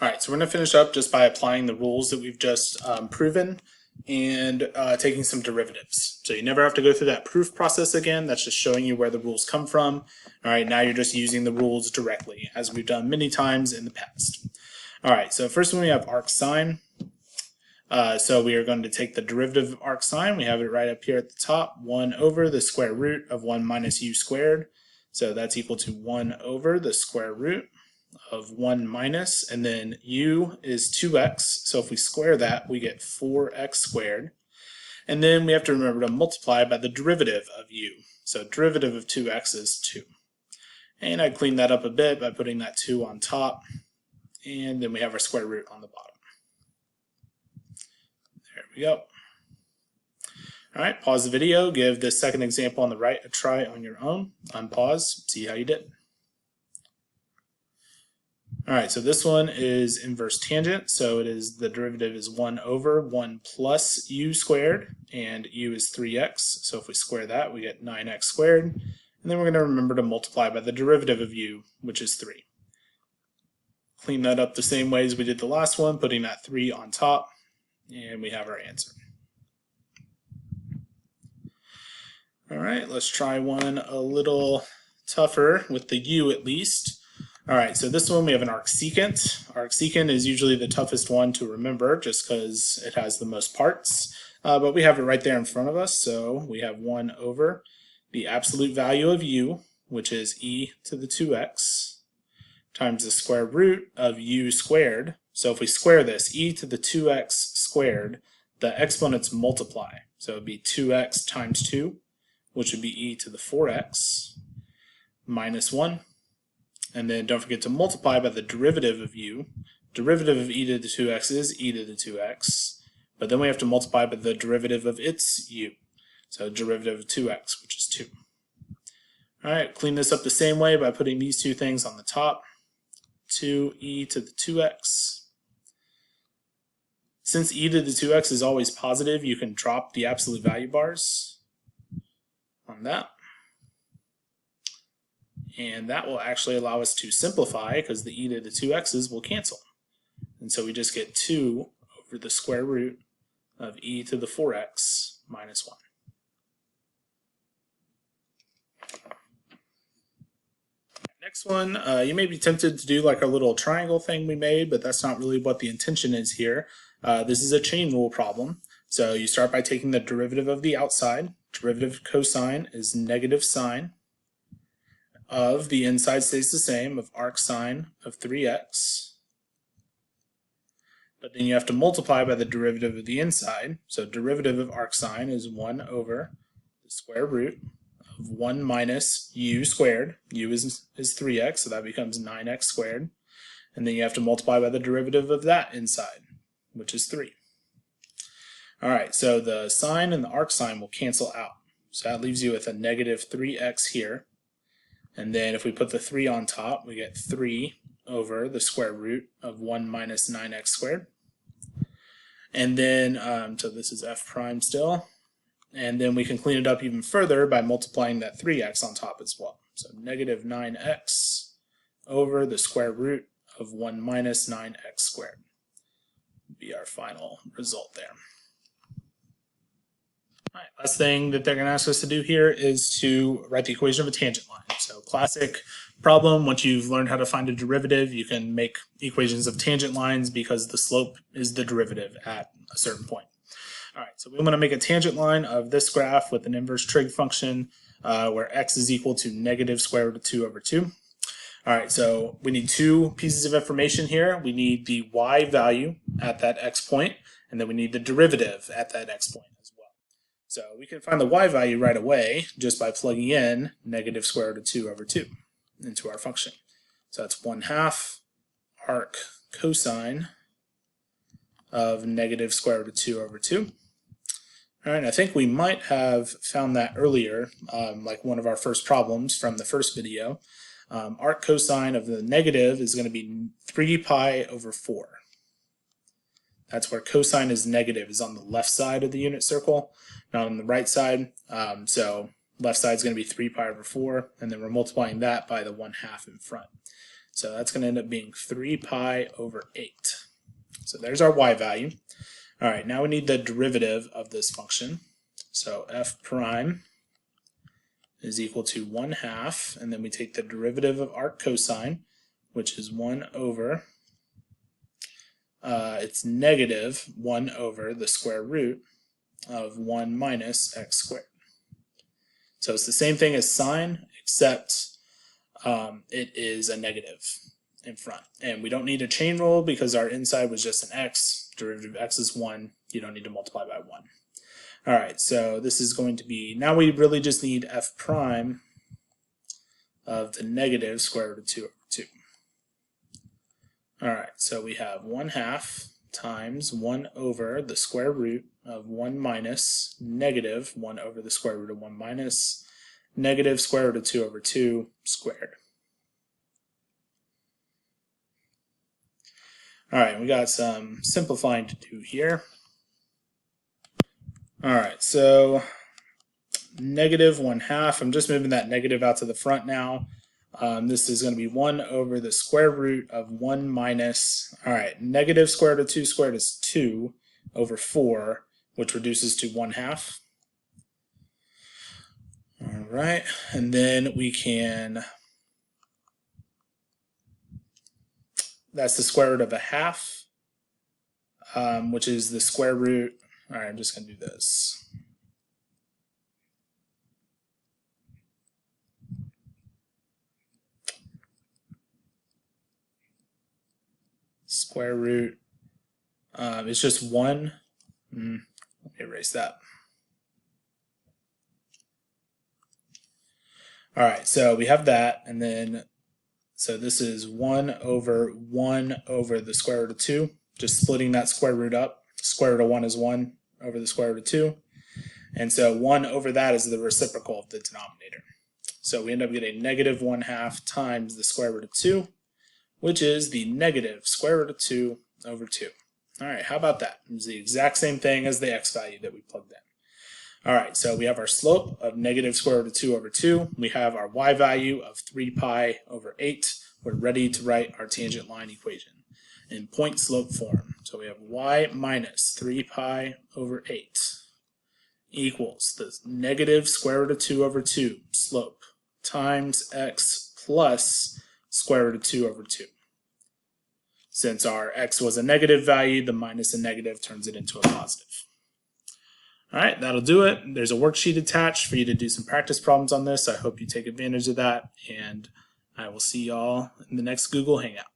All right, so we're going to finish up just by applying the rules that we've just proven and taking some derivatives. So you never have to go through that proof process again. That's just showing you where the rules come from. All right, now you're just using the rules directly, as we've done many times in the past. All right, so first one we have arc sine. So we are going to take the derivative of arc sine. We have it right up here at the top, 1 over the square root of 1 minus u squared. So that's equal to 1 over the square root of 1 minus, and then u is 2x, so if we square that, we get 4x squared. And then we have to remember to multiply by the derivative of u. So derivative of 2x is 2. And I cleaned that up a bit by putting that 2 on top, and then we have our square root on the bottom. There we go. All right, pause the video, give this second example on the right a try on your own, unpause, see how you did. All right, so this one is inverse tangent, so it is the derivative is 1 over 1 plus u squared, and u is 3x, so if we square that, we get 9x squared, and then we're going to remember to multiply by the derivative of u, which is 3. Clean that up the same way as we did the last one, putting that 3 on top, and we have our answer. All right, let's try one a little tougher with the u at least. All right, so this one we have an arcsecant. Arcsecant is usually the toughest one to remember just because it has the most parts, but we have it right there in front of us. So we have 1 over the absolute value of u, which is e to the 2x, times the square root of u squared. So if we square this, e to the 2x squared, the exponents multiply. So it would be 2x times 2, which would be e to the 4x, minus 1. And then don't forget to multiply by the derivative of u. Derivative of e to the 2x is e to the 2x. But then we have to multiply by the derivative of its u. So derivative of 2x, which is 2. All right, clean this up the same way by putting these two things on the top. 2e to the 2x. Since e to the 2x is always positive, you can drop the absolute value bars on that. And that will actually allow us to simplify because the e to the 2x's will cancel. And so we just get 2 over the square root of e to the 4x minus 1. Next one, you may be tempted to do like our little triangle thing we made, but that's not really what the intention is here. This is a chain rule problem. So you start by taking the derivative of the outside. Derivative of cosine is negative sine of the inside stays the same, of arc sine of 3x. But then you have to multiply by the derivative of the inside. So derivative of arc sine is 1 over the square root of 1 minus u squared. U is 3x, so that becomes 9x squared. And then you have to multiply by the derivative of that inside, which is 3. All right, so the sine and the arc sine will cancel out. So that leaves you with a negative 3x here. And then if we put the 3 on top, we get 3 over the square root of 1 minus 9x squared. And then, so this is f prime still. And then we can clean it up even further by multiplying that 3x on top as well. So negative 9x over the square root of 1 minus 9x squared would be our final result there. All right, last thing that they're going to ask us to do here is to write the equation of a tangent line. So classic problem, once you've learned how to find a derivative, you can make equations of tangent lines because the slope is the derivative at a certain point. All right, so we want to make a tangent line of this graph with an inverse trig function where x is equal to negative square root of 2 over 2. All right, so we need two pieces of information here. We need the y value at that x point, and then we need the derivative at that x point as well. So we can find the y value right away just by plugging in negative square root of 2 over 2 into our function. So that's 1/2 arc cosine of negative square root of 2 over 2. All right, I think we might have found that earlier, like one of our first problems from the first video. Arc cosine of the negative is going to be 3 pi over 4. That's where cosine is negative, is on the left side of the unit circle, not on the right side. So left side is going to be 3 pi over 4, and then we're multiplying that by the 1/2 in front. So that's going to end up being 3 pi over 8. So there's our y value. All right, now we need the derivative of this function. So f prime is equal to 1/2, and then we take the derivative of arc cosine, which is 1 over, it's negative 1 over the square root of 1 minus x squared. So it's the same thing as sine, except it is a negative in front. And we don't need a chain rule because our inside was just an x. Derivative of x is 1. You don't need to multiply by 1. All right, so this is going to be, now we really just need f prime of the negative square root of 2 over 2. All right, so we have 1/2 times 1 over the square root of 1 minus negative 1 over the square root of 1 minus negative square root of 2 over 2 squared. All right, we got some simplifying to do here. All right, so negative 1/2, I'm just moving that negative out to the front now. This is going to be 1 over the square root of 1 minus, all right, negative square root of 2 squared is 2 over 4, which reduces to 1/2. All right, and then we can, that's the square root of 1/2, which is the square root. All right, I'm just going to do this. Square root, it's just 1. Let me erase that. All right, so we have that, and then, so this is 1 over the square root of 2, just splitting that square root up. Square root of 1 is 1 over the square root of 2. And so 1 over that is the reciprocal of the denominator. So we end up getting negative 1/2 times the square root of 2, which is the negative square root of 2 over 2. All right, how about that? It's the exact same thing as the x value that we plugged in. All right, so we have our slope of negative square root of 2 over 2. We have our y value of 3 pi over 8. We're ready to write our tangent line equation in point slope form. So we have y minus 3 pi over 8 equals the negative square root of 2 over 2 slope times x plus square root of 2 over 2. Since our x was a negative value, the minus and negative turns it into a positive. All right, that'll do it. There's a worksheet attached for you to do some practice problems on this. I hope you take advantage of that, and I will see y'all in the next Google Hangout.